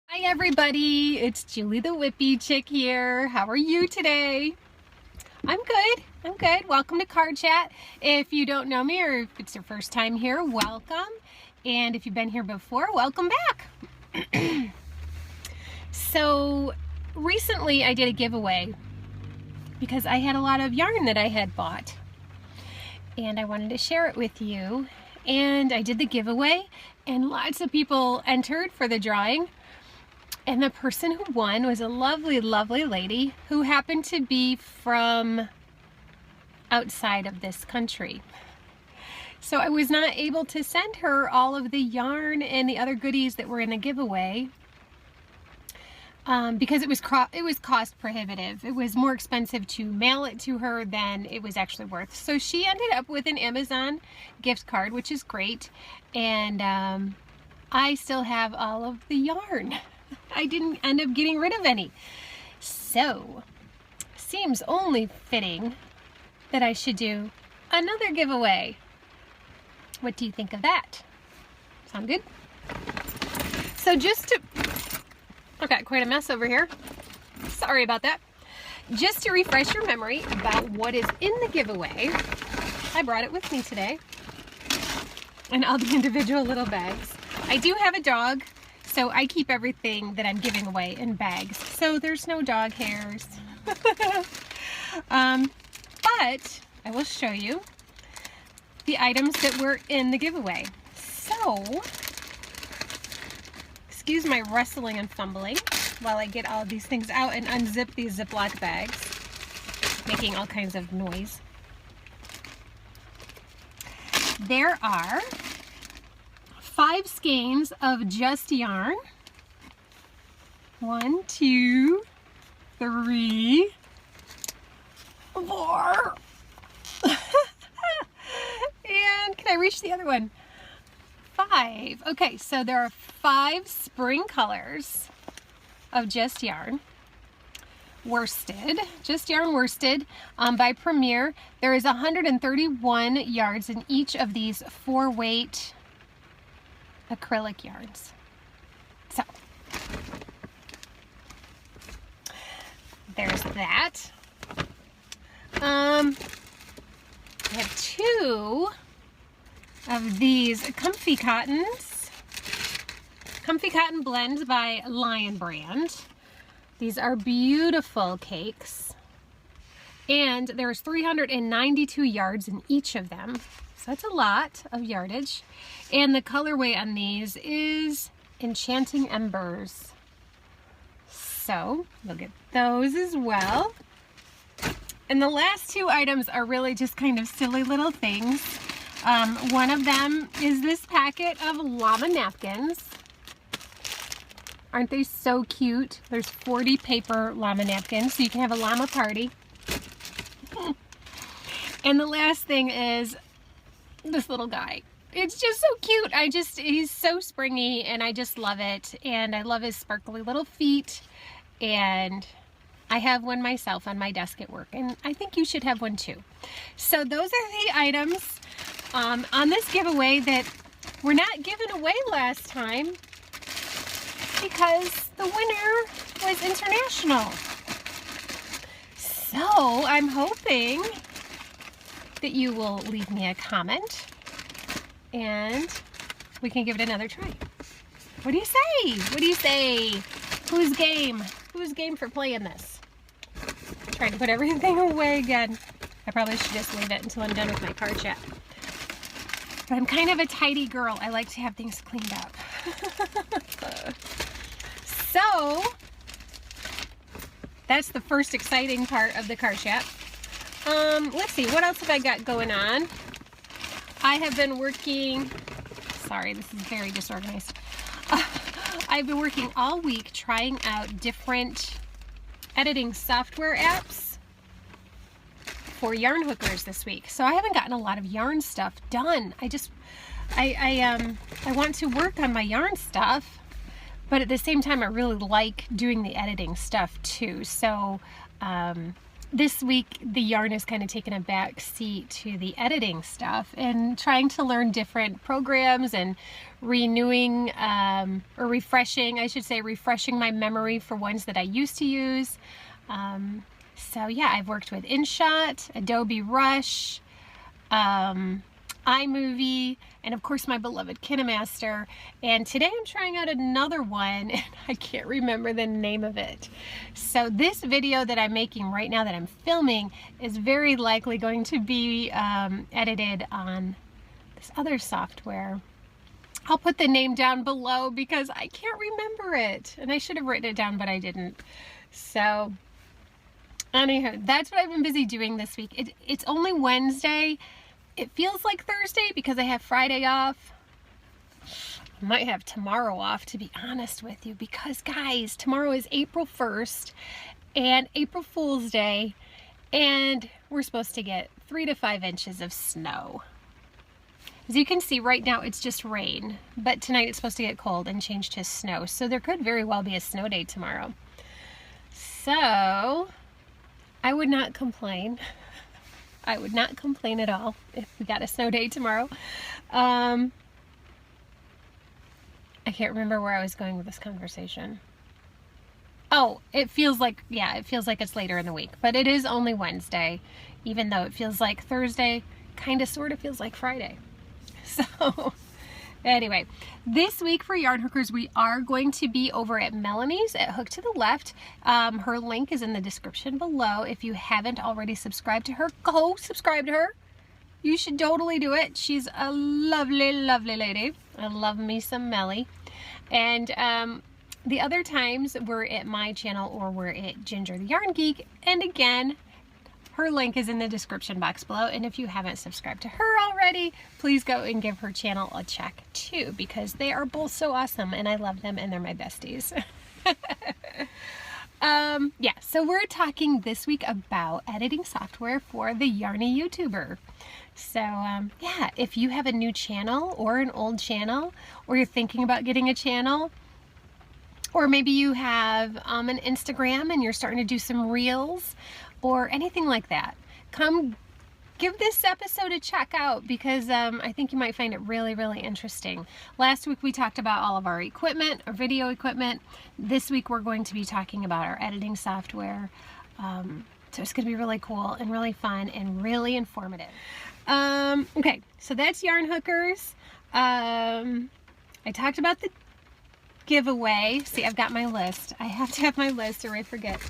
Hi everybody, it's Julie the Whippy Chick here. How are you today? I'm good. Welcome to Card Chat. If you don't know me or if it's your first time here, welcome. And if you've been here before, welcome back. So recently I did a giveaway because I had a lot of yarn that I had bought and I wanted to share it with you. And I did the giveaway and lots of people entered for the drawing. And the person who won was a lovely, lovely lady who happened to be from outside of this country. So I was not able to send her all of the yarn and the other goodies that were in the giveaway because it was cost prohibitive. It was more expensive to mail it to her than it was actually worth. So she ended up with an Amazon gift card, which is great. And I still have all of the yarn. I didn't end up getting rid of any. So, seems only fitting that I should do another giveaway. What do you think of that? Sound good? So I've got quite a mess over here. Sorry about that. Just to refresh your memory about what is in the giveaway, I brought it with me today in all the individual little bags. I do have a dog. So I keep everything that I'm giving away in bags. So there's no dog hairs. But I will show you the items that were in the giveaway. So, excuse my rustling and fumbling while I get all of these things out and unzip these Ziploc bags, making all kinds of noise. There are 5 skeins of just yarn. 1, 2, 3, 4. And can I reach the other one? 5. Okay, so there are 5 spring colors of just yarn. Worsted, just yarn worsted by Premier. There is 131 yards in each of these 4-weight acrylic yarns. So there's that. I have 2 of these Comfy Cottons. Comfy Cotton blends by Lion Brand. These are beautiful cakes. And there's 392 yards in each of them. So that's a lot of yardage. And the colorway on these is Enchanting Embers. So we'll get those as well. And the last 2 items are really just kind of silly little things. One of them is this packet of llama napkins. Aren't they so cute? There's 40 paper llama napkins, so you can have a llama party. And the last thing is this little guy. It's just so cute. He's so springy and I just love it. And I love his sparkly little feet. And I have one myself on my desk at work. And I think you should have one too. So those are the items on this giveaway that were not given away last time because the winner was international. So I'm hoping that you will leave me a comment and we can give it another try. What do you say? What do you say? Who's game? Who's game for playing this? Trying to put everything away again. I probably should just leave it until I'm done with my card chat. But I'm kind of a tidy girl. I like to have things cleaned up. So, that's the first exciting part of the card chat. Let's see, what else have I got going on? I have been working, sorry, this is very disorganized. I've been working all week trying out different editing software apps for yarn hookers this week. So I haven't gotten a lot of yarn stuff done. I want to work on my yarn stuff, but at the same time I really like doing the editing stuff too. So this week the yarn has kind of taken a back seat to the editing stuff and trying to learn different programs and renewing or refreshing, I should say, refreshing my memory for ones that I used to use. So yeah, I've worked with InShot, Adobe Rush, iMovie, and of course my beloved KineMaster. And today I'm trying out another one and I can't remember the name of it. So this video that I'm making right now that I'm filming is very likely going to be edited on this other software. I'll put the name down below because I can't remember it. And I should have written it down, but I didn't. So anyhow, that's what I've been busy doing this week. It's only Wednesday. It feels like Thursday because I have Friday off. I might have tomorrow off, to be honest with you, because guys, tomorrow is April 1st and April Fool's Day, and we're supposed to get 3 to 5 inches of snow. As you can see right now, it's just rain, but tonight it's supposed to get cold and change to snow. So there could very well be a snow day tomorrow. So I would not complain. I would not complain at all if we got a snow day tomorrow. I can't remember where I was going with this conversation. Oh, it feels like, yeah, it feels like it's later in the week, but it is only Wednesday, even though it feels like Thursday, kind of sort of feels like Friday. So anyway, this week for Yarn Hookers, we are going to be over at Melanie's at Hook to the Left. Her link is in the description below. If you haven't already subscribed to her, go subscribe to her. You should totally do it. She's a lovely, lovely lady. I love me some Melly. And the other times we're at my channel or we're at Ginger the Yarn Geek. And again, her link is in the description box below, and if you haven't subscribed to her already, please go and give her channel a check too, because they are both so awesome and I love them and they're my besties. Yeah, so we're talking this week about editing software for the Yarny YouTuber. So yeah, if you have a new channel or an old channel, or you're thinking about getting a channel, or maybe you have an Instagram and you're starting to do some reels, or anything like that, come give this episode a check out, because I think you might find it really, really interesting. Last week we talked about all of our equipment, our video equipment. This week we're going to be talking about our editing software. So it's going to be really cool and really fun and really informative. Okay, so that's Yarn Hookers. I talked about the giveaway. See, I've got my list. I have to have my list or I forget.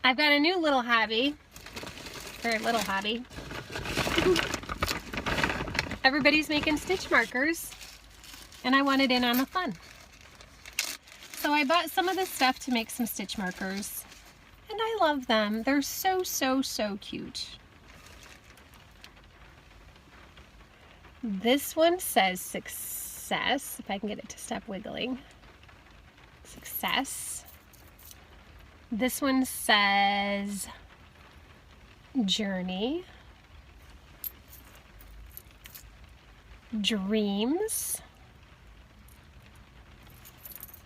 I've got a new little hobby, very little hobby. Everybody's making stitch markers, and I wanted in on the fun. So I bought some of this stuff to make some stitch markers, and I love them. They're so, so, so cute. This one says success, if I can get it to stop wiggling. Success. This one says journey, dreams.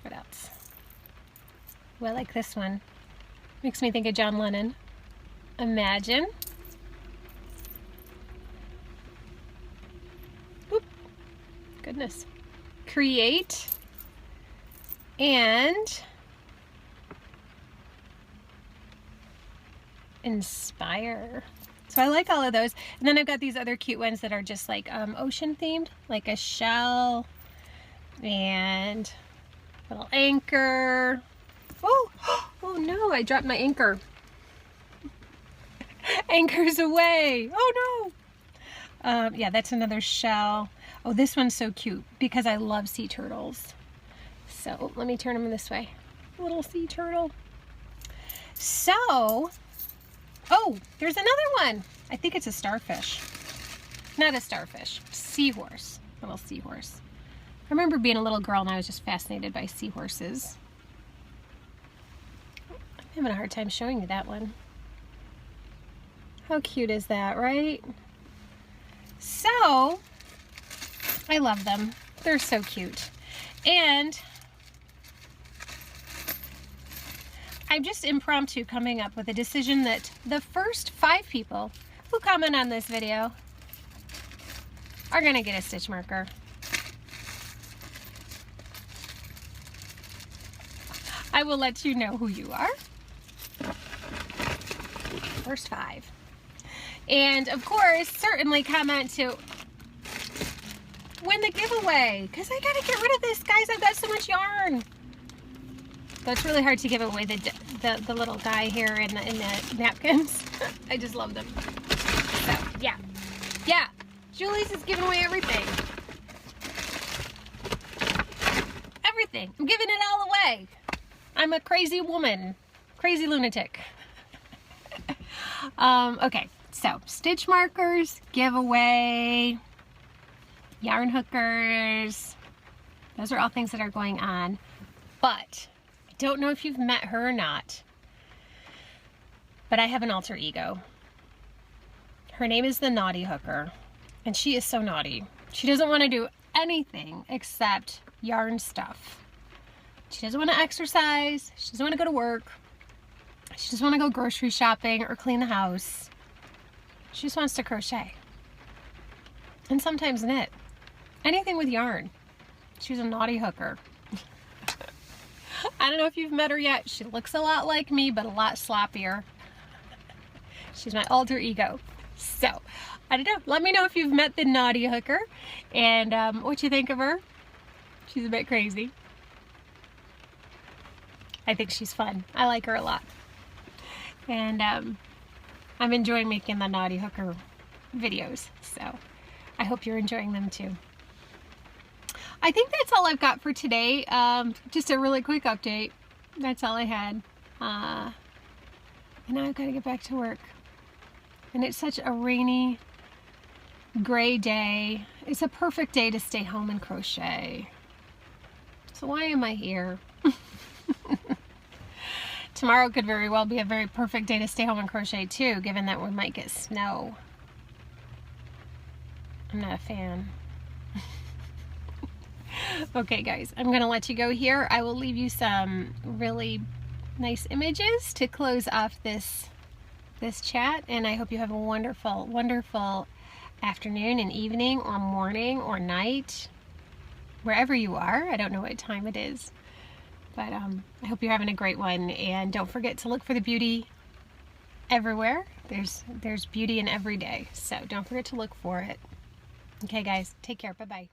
What else? Well, I like this one. Makes me think of John Lennon. Imagine. Oop. Goodness. Create. And inspire. So I like all of those. And then I've got these other cute ones that are just like ocean themed, like a shell and a little anchor. Oh, oh no, I dropped my anchor. Anchor's away. Oh no. Yeah, that's another shell. Oh, this one's so cute because I love sea turtles. So let me turn them this way. Little sea turtle. So, oh, there's another one. I think it's a starfish. Not a starfish, seahorse, little seahorse. I remember being a little girl and I was just fascinated by seahorses. I'm having a hard time showing you that one. How cute is that, right? So, I love them. They're so cute. And I'm just impromptu coming up with a decision that the first 5 people who comment on this video are gonna get a stitch marker. I will let you know who you are. First 5. And of course, certainly comment to win the giveaway, because I gotta get rid of this, guys. I've got so much yarn. So it's really hard to give away the little guy here in the napkins. I just love them. So yeah, Julie's is giving away everything. Everything. I'm giving it all away. I'm a crazy woman, crazy lunatic. Okay, so stitch markers, giveaway, yarn hookers. Those are all things that are going on. But I don't know if you've met her or not, but I have an alter ego. Her name is the Naughty Hooker, and she is so naughty. She doesn't want to do anything except yarn stuff. She doesn't want to exercise. She doesn't want to go to work. She doesn't want to go grocery shopping or clean the house. She just wants to crochet. And sometimes knit. Anything with yarn. She's a naughty hooker. I don't know if you've met her yet. She looks a lot like me, but a lot sloppier. She's my alter ego. So, I don't know. Let me know if you've met the Naughty Hooker and what you think of her. She's a bit crazy. I think she's fun. I like her a lot. And I'm enjoying making the Naughty Hooker videos. So I hope you're enjoying them too. I think that's all I've got for today. Just a really quick update. That's all I had. And now I've got to get back to work. And it's such a rainy, gray day. It's a perfect day to stay home and crochet. So why am I here? Tomorrow could very well be a very perfect day to stay home and crochet too, given that we might get snow. I'm not a fan. Okay guys, I'm gonna let you go here. I will leave you some really nice images to close off this chat, and I hope you have a wonderful, wonderful afternoon and evening or morning or night, wherever you are. I don't know what time it is. But I hope you're having a great one, and don't forget to look for the beauty everywhere. There's beauty in every day, so don't forget to look for it. Okay guys, take care, bye-bye.